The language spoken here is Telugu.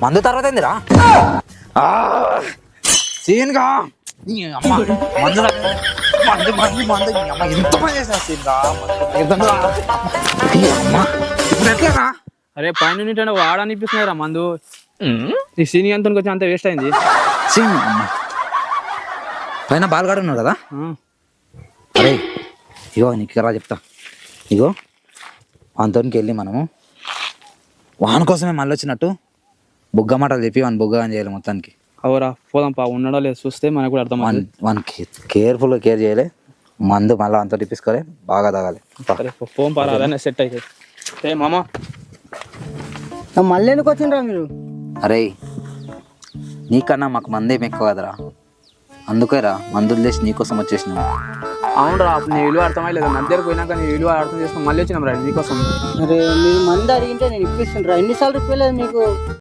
మందు తర్వాత ఏందిరా సీన్గా అమ్మ మందు మందు మందు మందు అమ్మ ఎంత పని చేసిన సీన్గా అమ్మ ఇప్పుడు ఎట్లారా? అరే పైన నుండి వాడ అనిపిస్తున్నారా మందు ఈ సీని అంత వచ్చి అంత వేస్ట్ అయింది. సీన్ అమ్మ పైన బాల్గాడు ఉన్నాడు కదా. ఆ, అరే ఇగో నీకు ఎలా చెప్తా. ఇగో వానితోనికి వెళ్ళి మనము వాని కోసమే మళ్ళీ వచ్చినట్టు బుగ్గ మాటలు చెప్పి వాని బుగ్గ అని చేయాలి మొత్తానికి. అవురా పోదాం పా, ఉన్నాడో లేదు చూస్తే మనకు కూడా అర్థం అవుతుంది. వానికి కేర్ఫుల్గా కేర్ చేయాలి. మందు మళ్ళీ అంతా తిప్పించుకోవాలి, బాగా తాగాలి. సరే ఫోన్ పారా అదనే సెట్ అయితే. ఏ మామ మళ్ళీ ఎందుకు వచ్చిండ్రా మీరు? అరే నీకన్నా మాకు మందేం ఎక్కువ కదరా, అందుకేరా మందులు చేసి నీకోసం వచ్చేసినాం. అవునరా నీ విలువ అర్థమైలేదు. మధ్యలో పోయినాక నీ విలువ అర్థం చేసుకుని మళ్ళీ వచ్చినాం రా నీకోసం. అరే మీరు మంది అడిగింటే నేను ఇప్పిస్తుండ్రా, ఎన్నిసార్లు ఇప్పలేదు మీకు?